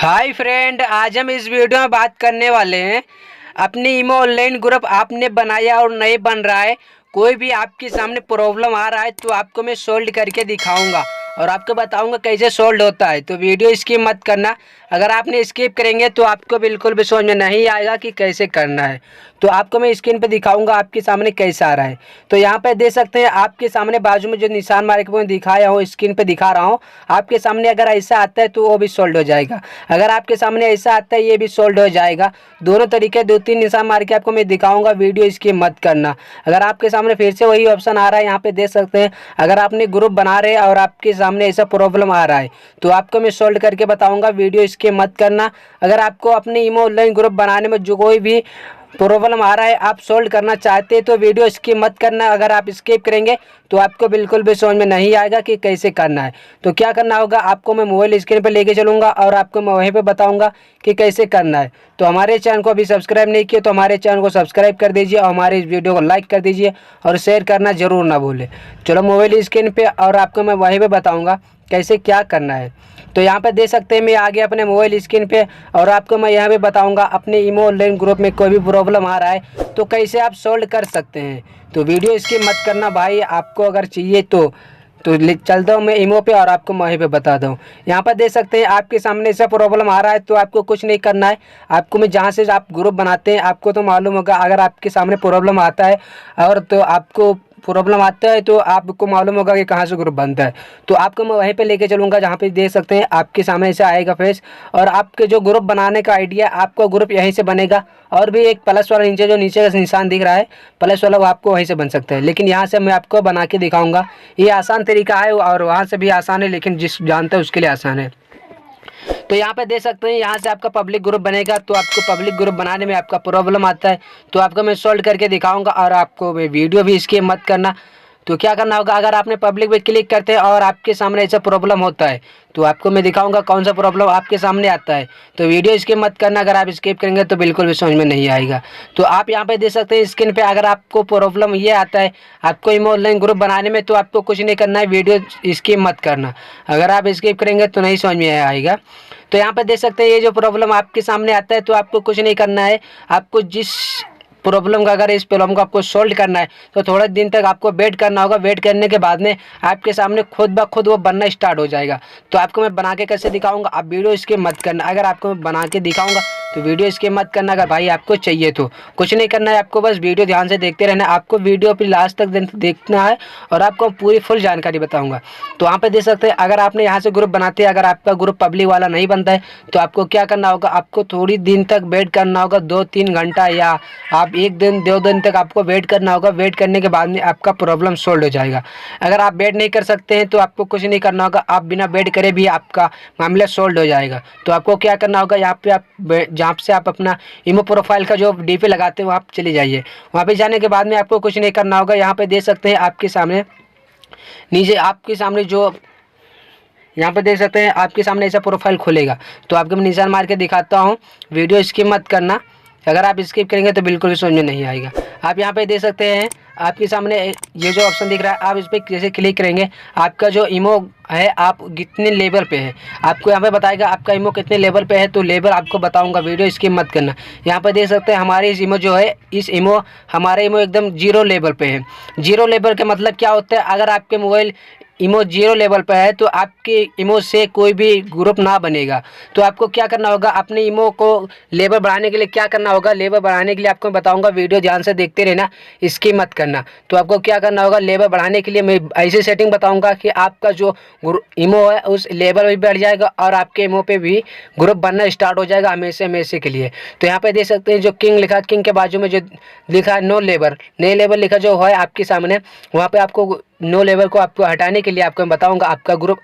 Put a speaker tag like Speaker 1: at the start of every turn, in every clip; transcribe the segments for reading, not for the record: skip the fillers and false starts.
Speaker 1: Hi friend, आज हम इस वीडियो में बात करने वाले हैं। अपनी ईमो ऑनलाइन ग्रुप आपने बनाया और नहीं बन रहा है, कोई भी आपके सामने प्रॉब्लम आ रहा है तो आपको मैं सोल्व करके दिखाऊंगा और आपको बताऊंगा कैसे सोल्व होता है। तो वीडियो स्किप मत करना। अगर आपने स्किप करेंगे तो आपको बिल्कुल भी समझ में नहीं आएगा कि कैसे करना है। तो आपको मैं स्क्रीन पे दिखाऊंगा आपके सामने कैसा आ रहा है। तो यहाँ पे देख सकते हैं आपके सामने बाजू में जो निशान मार्क मैं दिखाया हूँ, स्क्रीन पे दिखा रहा हूँ। आपके सामने अगर ऐसा आता है तो वो भी सोल्व हो जाएगा। अगर आपके सामने ऐसा आता है ये भी सोल्व हो जाएगा। दोनों तरीके दो तीन निशान मार के आपको मैं दिखाऊंगा, वीडियो स्किप मत करना। अगर आपके सामने फिर से वही ऑप्शन आ रहा है, यहाँ पे देख सकते हैं अगर आपने ग्रुप बना रहे हैं और आपके सामने ऐसा प्रॉब्लम आ रहा है तो आपको मैं सोल्व करके बताऊंगा, वीडियो स्किप मत करना। अगर आपको अपने ईमो ऑनलाइन ग्रुप बनाने में जो कोई भी प्रॉब्लम आ रहा है आप सोल्व करना चाहते हैं तो वीडियो स्किप मत करना। अगर आप स्किप करेंगे तो आपको बिल्कुल भी समझ में नहीं आएगा कि कैसे करना है। तो क्या करना होगा, आपको मैं मोबाइल स्क्रीन पर लेके चलूँगा और आपको मैं वहीं पे बताऊंगा कि कैसे करना है। तो हमारे चैनल को अभी सब्सक्राइब नहीं किया तो हमारे चैनल को सब्सक्राइब कर दीजिए और हमारे इस वीडियो को लाइक कर दीजिए और शेयर करना ज़रूर ना भूलें। चलो मोबाइल स्क्रीन पर और आपको मैं वहीं पर बताऊँगा कैसे क्या करना है। तो यहाँ पे देख सकते हैं मैं आ गया अपने मोबाइल स्क्रीन पे और आपको मैं यहाँ पे बताऊंगा अपने ईमो ऑनलाइन ग्रुप में कोई भी प्रॉब्लम आ रहा है तो कैसे आप सोल्व कर सकते हैं। तो वीडियो स्किप मत करना भाई, आपको अगर चाहिए तो चलता हूँ मैं ईमो पे और आपको वहीं पे बता दूँ। यहाँ पर देख सकते हैं आपके सामने ऐसा प्रॉब्लम आ रहा है तो आपको कुछ नहीं करना है। आपको मैं जहाँ से आप ग्रुप बनाते हैं आपको तो मालूम होगा, अगर आपके सामने प्रॉब्लम आता है और तो आपको प्रॉब्लम आता है तो आपको मालूम होगा कि कहाँ से ग्रुप बनता है। तो आपको मैं वहीं पे लेके चलूँगा जहाँ पे देख सकते हैं आपके सामने ऐसे आएगा फेस और आपके जो ग्रुप बनाने का आइडिया, आपका ग्रुप यहीं से बनेगा। और भी एक प्लस वाला नीचे जो नीचे का निशान दिख रहा है प्लस वाला, वो आपको वहीं से बन सकता है, लेकिन यहाँ से मैं आपको बना के दिखाऊँगा। ये आसान तरीका है और वहाँ से भी आसान है, लेकिन जिस जानता है उसके लिए आसान है। तो यहाँ पे देख सकते हैं यहाँ से आपका पब्लिक ग्रुप बनेगा। तो आपको पब्लिक ग्रुप बनाने में आपका प्रॉब्लम आता है तो आपको मैं सॉल्व करके दिखाऊंगा और आपको मैं वीडियो भी स्किप मत करना। तो क्या करना होगा, अगर आपने पब्लिक पे क्लिक करते हैं और आपके सामने ऐसा प्रॉब्लम होता है तो आपको मैं दिखाऊंगा कौन सा प्रॉब्लम आपके सामने आता है। तो वीडियो स्किप मत करना, अगर आप स्किप करेंगे तो बिल्कुल भी समझ में नहीं आएगा। तो आप यहाँ पे देख सकते हैं स्क्रीन पे अगर आपको प्रॉब्लम ये आता है आपको ईमो ऑनलाइन ग्रुप बनाने में तो आपको कुछ नहीं करना है, वीडियो स्किप मत करना। अगर आप स्किप करेंगे तो नहीं समझ में आएगा। तो यहाँ पे देख सकते हैं ये जो प्रॉब्लम आपके सामने आता है तो आपको कुछ नहीं करना है। आपको जिस प्रॉब्लम का, अगर इस प्रॉब्लम को आपको सोल्व करना है तो थोड़े दिन तक आपको वेट करना होगा। वेट करने के बाद में आपके सामने खुद ब खुद वो बनना स्टार्ट हो जाएगा। तो आपको मैं बना के कैसे दिखाऊंगा, आप वीडियो स्किप मत करना। अगर आपको मैं बना के दिखाऊंगा तो वीडियो स्किप मत करना। अगर भाई आपको चाहिए तो कुछ नहीं करना है, आपको बस वीडियो ध्यान से देखते रहना है। आपको वीडियो फिर लास्ट तक देखना है और आपको पूरी फुल जानकारी बताऊँगा। तो वहाँ पर देख सकते हैं अगर आपने यहाँ से ग्रुप बनाते हैं, अगर आपका ग्रुप पब्लिक वाला नहीं बनता है तो आपको क्या करना होगा, आपको थोड़ी दिन तक वेट करना होगा, 2-3 घंटा या आप एक दिन 2 दिन तक आपको वेट करना होगा। वेट करने के बाद में आपका प्रॉब्लम सोल्व हो जाएगा। अगर आप वेट नहीं कर सकते हैं तो आपको कुछ नहीं करना होगा, आप बिना वेट करे भी आपका मामला सोल्व हो जाएगा। तो आपको क्या करना होगा, यहाँ पे आप जहाँ से आप अपना ईमो प्रोफाइल का जो डीपी लगाते हैं वहाँ चले जाइए। वहाँ पे जाने के बाद में आपको कुछ नहीं करना होगा। यहाँ पे देख सकते हैं आपके सामने नीचे आपके सामने जो यहाँ पे देख सकते हैं आपके सामने ऐसा प्रोफाइल खुलेगा। तो आपको मैं निशान मार के दिखाता हूँ, वीडियो स्किप मत करना। अगर आप स्किप करेंगे तो बिल्कुल भी समझ में नहीं आएगा। आप यहाँ पे देख सकते हैं आपके सामने ये जो ऑप्शन दिख रहा है, आप इस पर जैसे क्लिक करेंगे आपका जो ईमो है आप कितने लेवल पे है आपको यहाँ पे बताएगा आपका ईमो कितने लेवल पे है। तो लेवल आपको बताऊंगा, वीडियो स्किप मत करना। यहाँ पे देख सकते हैं हमारे इस ईमो जो है, इस ईमो हमारे ईमो एकदम 0 लेवल पे है। 0 लेवल का मतलब क्या होता है, अगर आपके मोबाइल ईमो 0 लेवल पर है तो आपके ईमो से कोई भी ग्रुप ना बनेगा। तो आपको क्या करना होगा, अपने ईमो को लेवल बढ़ाने के लिए क्या करना होगा, लेवल बढ़ाने के लिए आपको बताऊंगा, वीडियो ध्यान से देखते रहना, स्किप मत करना। तो आपको क्या करना होगा, लेवल बढ़ाने के लिए मैं ऐसी सेटिंग बताऊंगा कि आपका जो ईमो है उस लेवल भी बढ़ जाएगा और आपके ईमो पे भी ग्रुप बनना स्टार्ट हो जाएगा हमेशा हमेशा के लिए। तो यहाँ पे देख सकते हैं जो किंग लिखा, किंग के बाजू में जो लिखा है नो लेवल, नए लेवल लिखा जो है आपके सामने, वहाँ पे आपको नो लेवल को आपको हटाने के लिए आपको मैं बताऊंगा आपका ग्रुप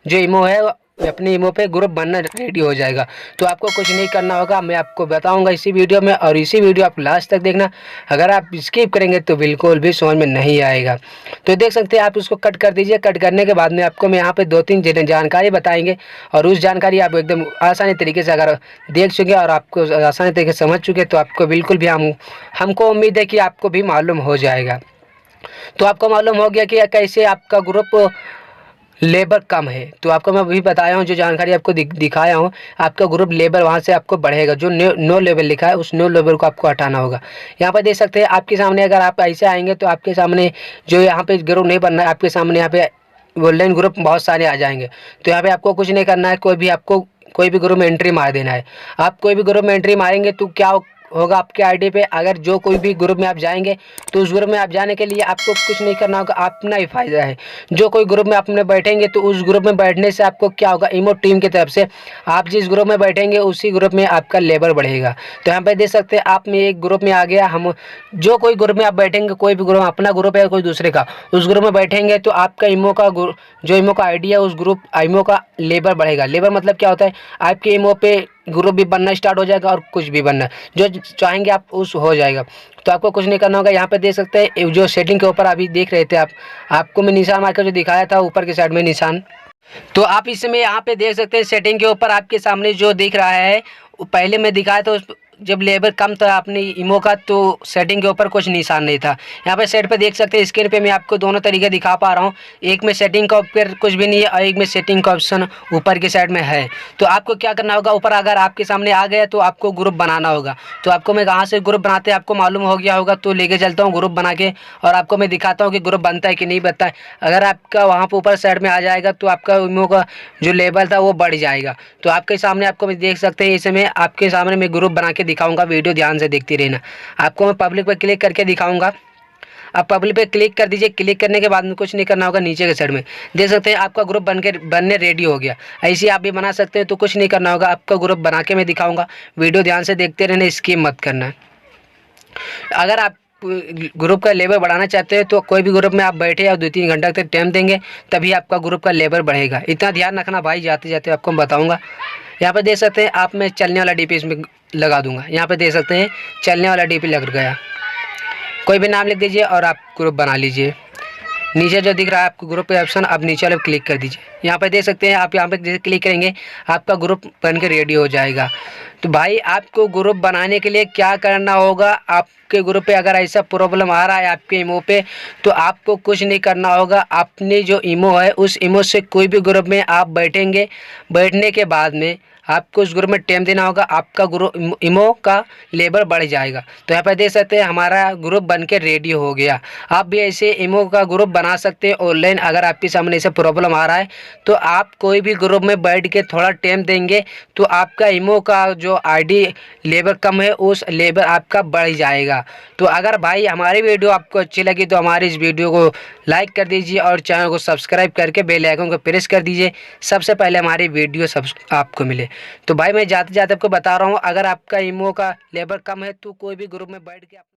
Speaker 1: जो ईमो है अपने ईमो पे ग्रुप बनना रेडी हो जाएगा। तो आपको कुछ नहीं करना होगा, मैं आपको बताऊंगा इसी वीडियो में और इसी वीडियो आप लास्ट तक देखना। अगर आप स्किप करेंगे तो बिल्कुल भी समझ में नहीं आएगा। तो देख सकते हैं आप उसको कट कर दीजिए। कट करने के बाद में आपको मैं यहाँ पे 2-3 जानकारी बताएंगे और उस जानकारी आप एकदम आसानी तरीके से अगर देख चुके और आपको आसानी तरीके से समझ चुके तो आपको बिल्कुल भी हमको उम्मीद है कि आपको भी मालूम हो जाएगा। तो आपको मालूम हो गया कि कैसे आपका ग्रुप लेबर कम है। तो आपको मैं वही बताया हूँ, जो जानकारी आपको दिखाया हूँ, आपका ग्रुप लेबर वहाँ से आपको बढ़ेगा। जो नो लेवल लिखा है उस नो लेवल को आपको हटाना होगा। यहाँ पर देख सकते हैं आपके सामने, अगर आप ऐसे आएंगे तो आपके सामने जो यहाँ पे ग्रुप नहीं बनना है, आपके सामने यहाँ पे ऑनलाइन ग्रुप बहुत सारे आ जाएंगे। तो यहाँ पे आपको कुछ नहीं करना है, कोई भी ग्रुप में एंट्री मार देना है। आप कोई भी ग्रुप में एंट्री मारेंगे तो क्या होगा, आपके आईडी पे अगर जो कोई भी ग्रुप में आप जाएंगे तो उस ग्रुप में आप जाने के लिए आपको कुछ नहीं करना होगा, अपना ही फायदा है। जो कोई ग्रुप में अपने बैठेंगे तो उस ग्रुप में बैठने से आपको क्या होगा, इमो टीम की तरफ से आप जिस ग्रुप में बैठेंगे उसी ग्रुप में आपका लेबर बढ़ेगा। तो यहाँ पे देख सकते हैं आप में एक ग्रुप में आ गया, हम जो कोई ग्रुप में आप बैठेंगे, कोई भी ग्रुप अपना ग्रुप है कोई दूसरे का, उस ग्रुप में बैठेंगे तो आपका जो इमो का आईडी है उस ग्रुप इमो का लेबर बढ़ेगा। लेबर मतलब क्या होता है, आपके इमो पे ग्रुप भी बनना स्टार्ट हो जाएगा और कुछ भी बनना जो चाहेंगे आप उस हो जाएगा। तो आपको कुछ नहीं करना होगा। यहाँ पे देख सकते हैं जो सेटिंग के ऊपर अभी देख रहे थे आपको मैं निशान मारकर जो दिखाया था ऊपर की साइड में निशान, तो आप इसमें यहाँ पे देख सकते हैं सेटिंग के ऊपर आपके सामने जो दिख रहा है, पहले मैं दिखाया था जब लेबर कम था अपनी इमो का तो सेटिंग के ऊपर कुछ निशान नहीं था। यहाँ पे सेट पे देख सकते हैं स्क्रीन पे मैं आपको दोनों तरीके दिखा पा रहा हूँ, एक में सेटिंग का ऊपर कुछ भी नहीं है और एक में सेटिंग का ऑप्शन ऊपर की साइड में है। तो आपको क्या करना होगा, ऊपर अगर आपके सामने आ गया तो आपको ग्रुप बनाना होगा। तो आपको मैं कहाँ से ग्रुप बनाते हैं आपको मालूम हो गया होगा, तो लेके चलता हूँ ग्रुप बना के और आपको मैं दिखाता हूँ कि ग्रुप बनता है कि नहीं बनता है। अगर आपका वहाँ पर ऊपर साइड में आ जाएगा तो आपका इमो का जो लेवल था वो बढ़ जाएगा। तो आपके सामने आपको मैं देख सकते हैं, इसमें आपके सामने मैं ग्रुप बना के दिखाऊंगा, वीडियो ध्यान से देखती रहना। आपको मैं पब्लिक पर क्लिक करके दिखाऊंगा। आप पब्लिक पे क्लिक कर दीजिए। क्लिक करने के बाद में कुछ नहीं करना होगा, नीचे के साइड में देख सकते हैं आपका ग्रुप बनने रेडी हो गया। ऐसे आप भी बना सकते हैं। तो कुछ नहीं करना होगा, आपका ग्रुप बना के मैं दिखाऊंगा, वीडियो ध्यान से देखते रहना, स्किप मत करना। अगर आप ग्रुप का लेवल बढ़ाना चाहते हैं तो कोई भी ग्रुप में आप बैठे और 2-3 घंटा तक टाइम देंगे तभी आपका ग्रुप का लेवल बढ़ेगा। इतना ध्यान रखना भाई, जाते जाते आपको बताऊँगा। यहाँ पे देख सकते हैं आप, मैं चलने वाला डीपी इसमें लगा दूंगा। यहाँ पे देख सकते हैं चलने वाला डीपी लग गया। कोई भी नाम लिख दीजिए और आप ग्रुप बना लीजिए। नीचे जो दिख रहा है आपको ग्रुप का ऑप्शन, आप नीचे वाले पर क्लिक कर दीजिए। यहाँ पे देख सकते हैं आप, यहाँ पे जैसे क्लिक करेंगे आपका ग्रुप बन के रेडी हो जाएगा। तो भाई आपको ग्रुप बनाने के लिए क्या करना होगा, आपके ग्रुप पे अगर ऐसा प्रॉब्लम आ रहा है आपके इमो पे, तो आपको कुछ नहीं करना होगा। अपनी जो इमो है उस इमो से कोई भी ग्रुप में आप बैठेंगे, बैठने के बाद में आपको उस ग्रुप में टाइम देना होगा, आपका ग्रुप इमो का लेवल बढ़ जाएगा। तो यहाँ पर देख सकते हैं हमारा ग्रुप बन के रेडी हो गया। आप भी ऐसे इमो का ग्रुप बना सकते हैं ऑनलाइन। अगर आपके सामने ऐसा प्रॉब्लम आ रहा है तो आप कोई भी ग्रुप में बैठ के थोड़ा टाइम देंगे तो आपका इमो का जो आईडी लेवल कम है उस लेवल आपका बढ़ जाएगा। तो अगर भाई हमारी वीडियो आपको अच्छी लगी तो हमारी इस वीडियो को लाइक कर दीजिए और चैनल को सब्सक्राइब करके बेल आइकन को प्रेस कर दीजिए, सबसे पहले हमारी वीडियो आपको मिले। तो भाई मैं जाते जाते आपको बता रहा हूँ, अगर आपका इमो का लेवल कम है तो कोई भी ग्रुप में बैठ के